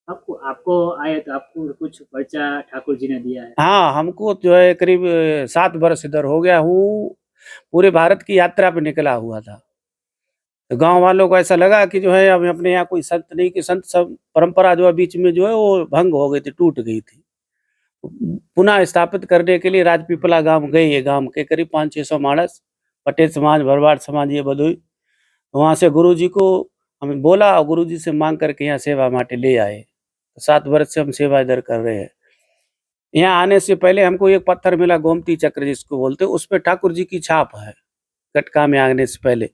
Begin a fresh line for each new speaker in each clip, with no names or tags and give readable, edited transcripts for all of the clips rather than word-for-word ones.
आपको आपको आए तो आपको कुछ पर्चा ठाकुर जी ने दिया है?
हाँ, हमको जो है करीब 7 वर्ष इधर हो गया हूँ, पूरे भारत की यात्रा पे निकला हुआ था। तो गाँव वालों को ऐसा लगा कि जो है अब अपने यहाँ कोई संत नहीं, कि संत सब परंपरा जो है बीच में जो है वो भंग हो गई थी, टूट गई थी। पुनः स्थापित करने के लिए राजपीपला गाँव गए, ये गाँव के करीब 500-600 माणस, पटेल समाज, भरवाड़ समाज ये बधुई। वहाँ से गुरुजी को हमें बोला और गुरुजी से माँग करके यहाँ सेवा माटे ले आए। तो 7 वर्ष से हम सेवा इधर कर रहे हैं। यहाँ आने से पहले हमको एक पत्थर मिला, गोमती चक्र जिसको बोलते हैं, उसपे ठाकुर जी की छाप है, कटका में आने से पहले।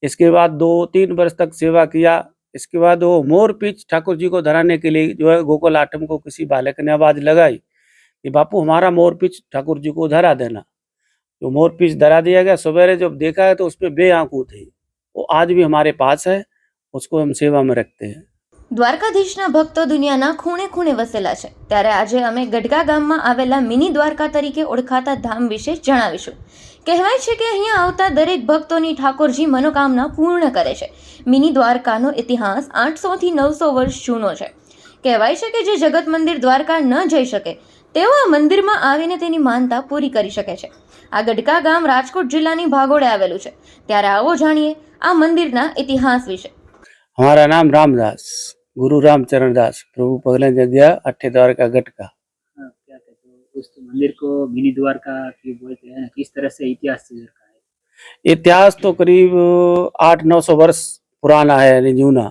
इसके बाद 2-3 वर्ष तक सेवा किया। इसके बाद वो मोर पींछ ठाकुर जी को धराने के लिए जो है गोकुल आठम को किसी बालक ने आवाज़ लगाई कि बापू हमारा मोर पींछ ठाकुर जी को धरा देना। तो मोर पींछ धरा दिया गया। सवेरे जब देखा है तो उसमें बे आँखों थी। वो आज भी हमारे पास है, उसको हम सेवा में रखते हैं।
દ્વારકાધીશના ભક્તો દુનિયાના ખૂણે ખૂણે વસેલા છે, ત્યારે આજે અમે ગઢડા ગામમાં આવેલા મિની દ્વારકા તરીકે ઓળખાતા ધામ વિશે જણાવીશું. કહેવાય છે કે અહીંયા આવતા દરેક ભક્તોની ઠાકોરજી મનોકામના પૂર્ણ કરે છે. મિની દ્વારકાનો ઇતિહાસ 800 થી 900 વર્ષ જૂનો છે. કહેવાય છે કે જે જગત મંદિર દ્વારકા ન જઈ શકે તેઓ આ મંદિરમાં આવીને તેની માનતા પૂરી કરી શકે છે. આ ગઢડા ગામ રાજકોટ જિલ્લાની ભાગોળે આવેલું છે. ત્યારે આવો જાણીએ આ મંદિરના ઇતિહાસ વિશે.
हमारा नाम रामदास, गुरु रामचरण दास, प्रभु पगले जगह अट्ठे द्वारका गटका।
हाँ, क्या कहते हो उस मंदिर को मिनी द्वारका क्यों बोलते हैं? किस तरह से इतिहास से जुड़ा है?
इतिहास तो करीब 800-900 वर्ष पुराना है, यानी जूना।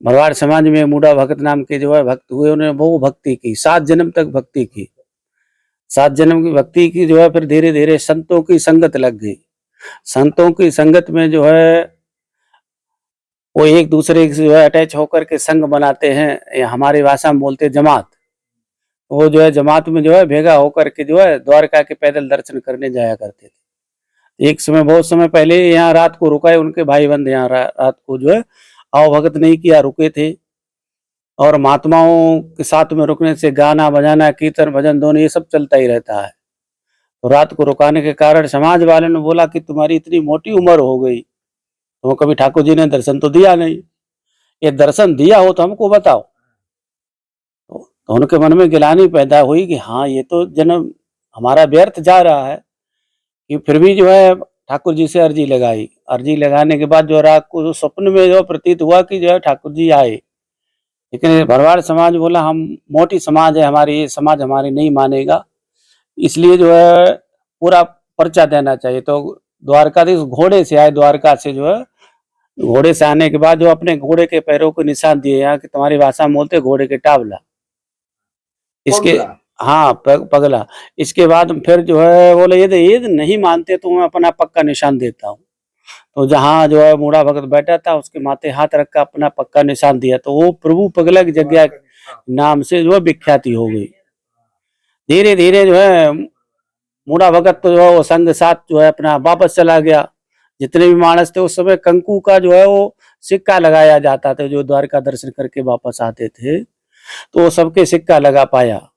भरवाड़ समाज में मूढ़ा भगत नाम के जो है भक्त हुए, उन्होंने बहु भक्ति की, 7 जन्म तक भक्ति की। 7 जन्म की भक्ति की जो है, फिर धीरे धीरे संतों की संगत लग गई। संतों की संगत में जो है वो एक दूसरे से जो है अटैच होकर के संग बनाते हैं, हमारी भाषा में बोलते हैं जमात। वो जो है जमात में जो है भेगा होकर के जो है द्वारका के पैदल दर्शन करने जाया करते थे। एक समय, बहुत समय पहले यहाँ रात को रुका है, उनके भाई बंद यहाँ रात को जो है आओ भगत नहीं किया, रुके थे। और महात्माओं के साथ में रुकने से गाना बजाना, कीर्तन भजन दोनों ये सब चलता ही रहता है। तो रात को रुकाने के कारण समाज वाले ने बोला कि तुम्हारी इतनी मोटी उम्र हो गई, तो कभी ठाकुर जी ने दर्शन तो दिया नहीं, ये दर्शन दिया हो तो हमको बताओ। तो उनके मन में गिलानी पैदा हुई कि हाँ, ये तो जन्म हमारा व्यर्थ जा रहा है। कि फिर भी जो है ठाकुर जी से अर्जी लगाई। अर्जी लगाने के बाद जो रात को स्वप्न में जो प्रतीत हुआ कि जो है ठाकुर जी आए, लेकिन भरवाड़ समाज बोला हम मोटी समाज है हमारी, ये समाज हमारी नहीं मानेगा, इसलिए जो है पूरा पर्चा देना चाहिए। तो द्वारकाधीश घोड़े से आए, द्वारका से जो है घोड़े से आने के बाद जो अपने घोड़े के पैरों को निशान दिए, यहाँ की तुम्हारी भाषा में बोलते घोड़े के टावला, इसके हाँ पगला। इसके बाद फिर जो है बोले ये नहीं मानते तो मैं अपना पक्का निशान देता हूँ। तो जहाँ जो है मूढ़ा भगत बैठा था उसके माथे हाथ रख कर अपना पक्का निशान दिया, तो वो प्रभु पगला की जगह नाम से जो है विख्याति हो गई। धीरे धीरे जो है मूढ़ा भगत तो जो है वो संग साथ जो है अपना वापस चला गया। जितने भी मानस थे उस समय कंकु का जो है वो सिक्का लगाया जाता था, जो द्वारका दर्शन करके वापस आते थे तो वो सबके सिक्का लगा पाया।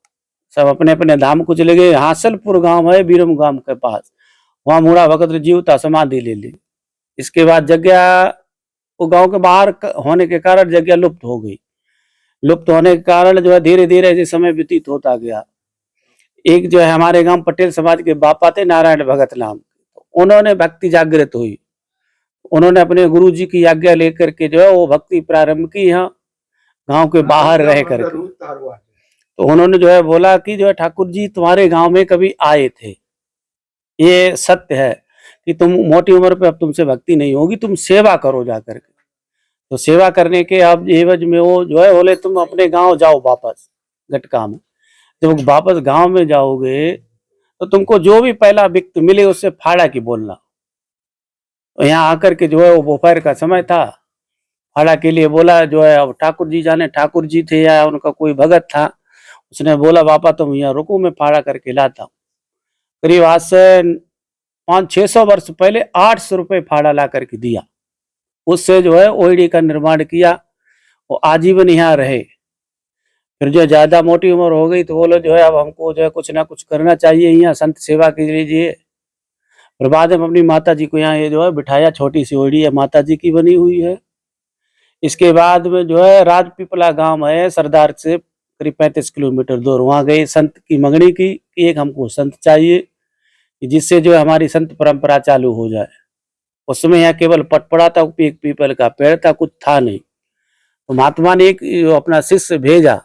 सब अपने अपने धाम को चले गए। हासलपुर गांव है बीरम गांव के पास, वहां मूढ़ा भगत ने जीवता समाधि ले ली। इसके बाद जगह वो गांव के बाहर होने के कारण जगह लुप्त हो गई। लुप्त होने के कारण जो है धीरे धीरे ऐसे समय व्यतीत होता गया। एक जो है हमारे गांव पटेल समाज के बापा थे नारायण भगत नाम, उन्होंने भक्ति जागृत हुई। उन्होंने अपने गुरु जी की आज्ञा लेकर के जो है वो भक्ति प्रारंभ की यहाँ गांव के बाहर रह करके। तो उन्होंने जो है बोला कि जो है ठाकुर जी तुम्हारे गांव में कभी आए थे, ये सत्य है कि तुम मोटी उम्र पे अब तुमसे भक्ति नहीं होगी, तुम सेवा करो जाकर के। तो सेवा करने के अब एवज में वो जो है बोले तुम अपने गांव जाओ वापस गटका में। जब वापस गांव में जाओगे तो तुमको जो भी पहला व्यक्ति मिले उससे फाड़ा की बोलना। तो यहाँ आकर के जो है वो दोपहर का समय था, फाड़ा के लिए बोला जो है, अब ठाकुर जी जाने ठाकुर जी थे या उनका कोई भगत था, उसने बोला बापा तुम यहाँ रुको मैं फाड़ा करके लाता हूँ। करीब आज से 500-600 वर्ष पहले 800 रुपये फाड़ा ला करके दिया। उससे जो है ओईडी का निर्माण किया, वो आजीवन यहाँ रहे। फिर जो ज्यादा मोटी उम्र हो गई तो बोले जो है अब हमको जो है कुछ ना कुछ करना चाहिए, यहाँ संत सेवा के लीजिए। फिर बाद में अपनी माता जी को यहाँ ये जो है बिठाया, छोटी सी ओईडी है माता जी की बनी हुई है। इसके बाद में जो है राजपीपला गांव है सरदार से करीब 35 किलोमीटर दूर, वहां गए संत की मंगनी की कि एक हमको संत चाहिए कि जिससे जो है हमारी संत परंपरा चालू हो जाए। उस समय यहाँ केवल पटपड़ा था, एक पीपल का पेड़ था, कुछ था नहीं। तो महात्मा ने एक अपना शिष्य भेजा,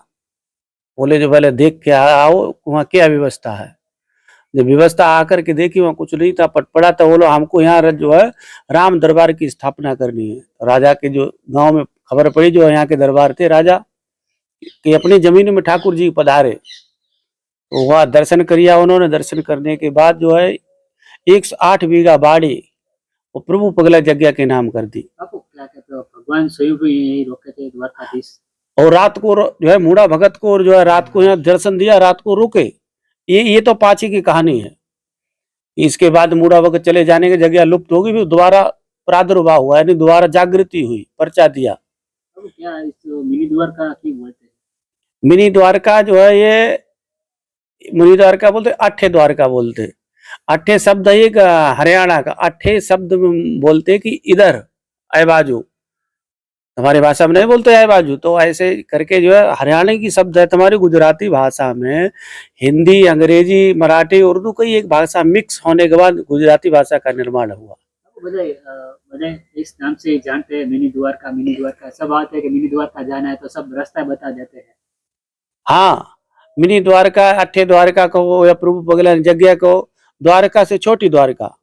बोले जो पहले देख के आओ वहाँ क्या व्यवस्था है। जब व्यवस्था आकर के देखी वहाँ कुछ नहीं था, पटपड़ा था। बोलो हमको यहाँ जो है राम दरबार की स्थापना करनी है। तो राजा के जो गांव में खबर पड़ी, जो यहाँ के दरबार थे राजा कि अपनी जमीन में ठाकुर जी पधारे, तो वहाँ दर्शन किया उन्होंने। दर्शन करने के बाद जो है 108 बीघा बाड़ी वो प्रभु पगला जग्या के नाम कर दी।
आपको क्या कहते हो, भगवान स्वयं भी यही रोके थे द्वारकाधीश?
और रात को जो है मूढ़ा भगत को जो है रात को यहाँ दर्शन दिया, रात को रुके। ये तो पाची की कहानी है। इसके बाद मूढ़ा भगत चले जाने की जगह लुप्त होगी, फिर दोबारा प्रादुर्भाव हुआ, यानी दोबारा जागृति हुई, पर्चा दिया।
अब क्या इस मिनी द्वारका की बोलते हैं?
मिनी द्वारका जो है ये मिनी द्वारका बोलते, अट्ठे द्वारका बोलते। अट्ठे शब्द है एक हरियाणा का, अट्ठे शब्द में बोलते कि इधर ऐ बाजू, हमारी भाषा में नहीं बोलते है बाजू। तो ऐसे करके जो है हरियाणा की शब्द है। तुम्हारी गुजराती भाषा में हिंदी, अंग्रेजी, मराठी, उर्दू कई एक भाषा मिक्स होने के बाद गुजराती भाषा का निर्माण हुआ।
बड़े इस नाम से जानते हैं मिनी द्वारका। सब आते हैं कि मिनी द्वारका जाना है तो सब रास्ता बता देते हैं।
हाँ, मिनी द्वारका, अट्ठे द्वारका को या प्रभु पगला जग्या को द्वारका से छोटी द्वारका,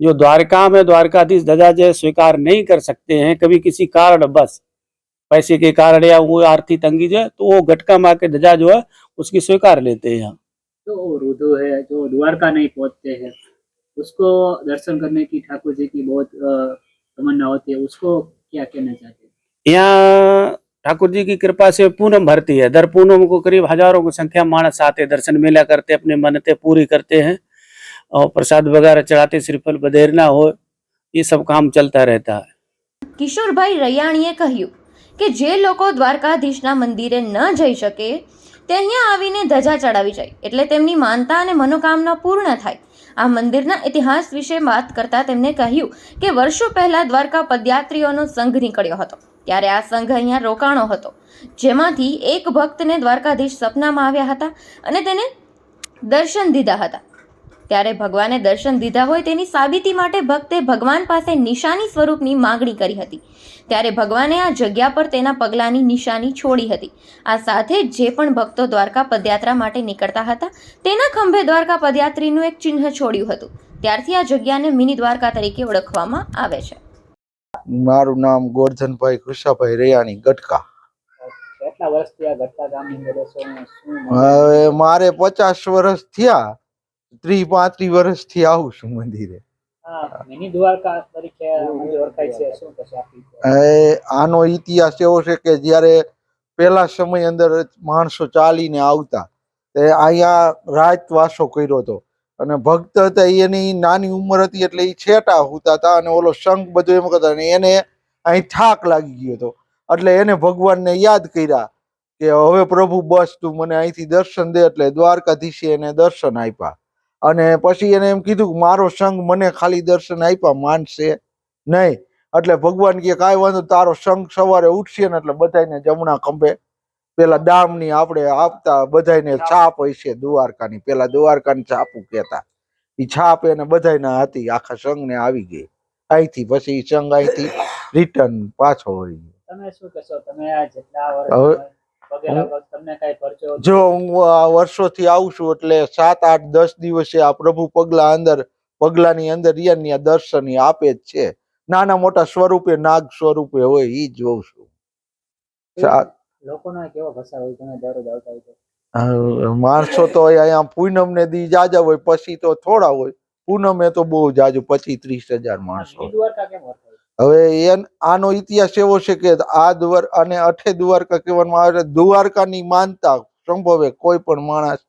जो द्वारका में द्वारकाधीश ध्वजा जो स्वीकार नहीं कर सकते हैं कभी किसी कारण, बस पैसे के कारण या वो आर्थिक तंगी जो है, तो वो घटका माँ के ध्वजा जो है उसकी स्वीकार लेते हैं।
तो रुदो है जो द्वारका नहीं पहुंचते हैं, उसको दर्शन करने की ठाकुर जी की बहुत तमन्ना होती है, उसको क्या कहना चाहते हैं?
यहाँ ठाकुर जी की कृपा से पूनम भरती है। दर पूनम को करीब हजारों की संख्या मानस आते, दर्शन मेला करते, अपने मन्नतें पूरी करते हैं और प्रसाद वगैरह चढ़ाते, श्रीफल बधेरना हो, ये सब काम चलता रहता है।
કિશોરભાઈ રૈયાણીએ કહ્યું કે જે લોકો દ્વારકાધીશના મંદિરે ન જઈ શકે તે અહીંયા આવીને ધજા ચડાવી જાય એટલે તેમની માનતા અને મનોકામના પૂર્ણ થાય. આ મંદિરના ઇતિહાસ વિશે વાત કરતા તેમણે કહ્યું કે વર્ષો પહેલા દ્વારકા પદયાત્રીઓનો સંઘ નીકળ્યો હતો, ત્યારે આ સંઘ અહીંયા રોકાણો હતો, જેમાંથી એક ભક્તને દ્વારકાધીશ સપનામાં આવ્યા હતા અને તેને દર્શન દીધા હતા. ત્યારે ભગવાને દર્શન દીધા હોય તેની સાબિતી માટે ભક્તે ભગવાન પાસે નિશાની સ્વરૂપની માગણી કરી હતી. ત્યારે ભગવાને આ જગ્યા પર તેના પગલાંની નિશાની છોડી હતી. આ સાથે જે પણ ભક્તો દ્વારકા પદયાત્રા માટે નીકળતા હતા તેના ખંભે દ્વારકા પદયાત્રીનું એક ચિહ્ન છોડ્યું હતું. ત્યારથી આ જગ્યાને મિની દ્વારકા તરીકે ઓળખવામાં આવે છે.
મારું નામ ગોરધનભાઈ કૃષાભાઈ રૈયાણી, ગટકા.
કેટલા વર્ષથી આ ઘટકા ગામની અંદર છો? શું
હવે મારે 50 વર્ષ થયા, 30-35 વર્ષથી આવું છું મંદિરે.
મિની દ્વારકા તરીકે મંદિર ઓળખાય છે, શું કહેશો આપી?
આનો ઇતિહાસ એવો છે કે જ્યારે પહેલા સમય અંદર માણસો ચાલીને આવતા તે અહીંયા રાતવાસો કર્યો હતો અને ભક્ત હતા, એની નાની ઉંમર હતી એટલે એ છેટા હોતા હતા અને ઓલો શંખ બધું એમ કરતા, અને એને અહીં થાક લાગી ગયો હતો એટલે એને ભગવાનને યાદ કર્યા કે હવે પ્રભુ બસ તું મને અહીંથી દર્શન દે. એટલે દ્વારકાધીશે એને દર્શન આપ્યા અને પછી એને એમ કીધું કે મારો સંઘ મને ખાલી દર્શન આપ્યા માનશે નહીં. એટલે ભગવાન કે કાંઈ વાંધો, તારો સંઘ સવારે ઉઠશે ને એટલે બધાને જમણા ખંભે પેલા દામની આપણે આપતા, બધાને છાપ હોય છે દ્વારકાની, પેલા દ્વારકાની છાપું કહેતા, એ છાપ એને બધાને હતી, આખા સંઘને આવી ગઈ. અહીંથી પછી સંઘ અહીંથી રિટર્ન પાછો વળી ગયો.
તમે શું કહેશો? તમે આ જેટલા વર્ષ પગે લાગો, તમને કઈ પરચો?
જો હું આ વર્ષોથી આવું છું એટલે 7, 8, 10 દિવસે આ પ્રભુ પગલાની અંદર રહ્યા દર્શન આપે જ છે. નાના મોટા સ્વરૂપે, નાગ સ્વરૂપે હોય, ઈ જ જોઉં છું.
લોકોનો કેવો ભાષા હોય? તમે દરરોજ આવતા હોય તો
માણસો તો અહીંયા પૂનમ ને દી જાજા હોય, પછી તો થોડા હોય. પૂનમે તો બહુ જાજુ, 25-30 હજાર માણસો.
મિની દ્વારકા કેમ ઓળખાય?
હવે આનો ઇતિહાસ એવો છે કે આ અને અઠે દ્વારકા કહેવામાં આવે. દ્વારકાની માનતા સંભવે કોઈ પણ માણસ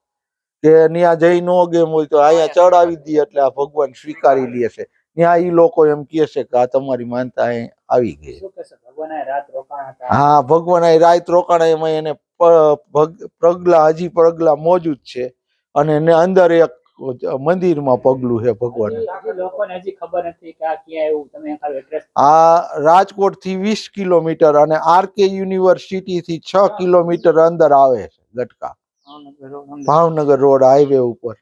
કે ત્યાં જઈ ન ગેમ હોય તો અહીંયા ચડાવી દે એટલે આ ભગવાન સ્વીકારી લે છે. ત્યાં ઈ લોકો એમ કહે છે કે આ તમારી માનતા અહીં આવી ગઈ. હા, ભગવાન અહીં રાત રોકાણા, એમાં એને પગલા હજી મોજૂદ છે અને એને અંદર એક મંદિરમાં પગલું છે ભગવાન.
હજી લોકોને હજી ખબર નથી કે આ ક્યાં એવું, તમે ખાલી એડ્રેસ
આ રાજકોટ થી 20 કિલોમીટર અને આરકે યુનિવર્સિટી થી 6 કિલોમીટર અંદર આવે છે ગટકા, ભાવનગર રોડ હાઈવે ઉપર.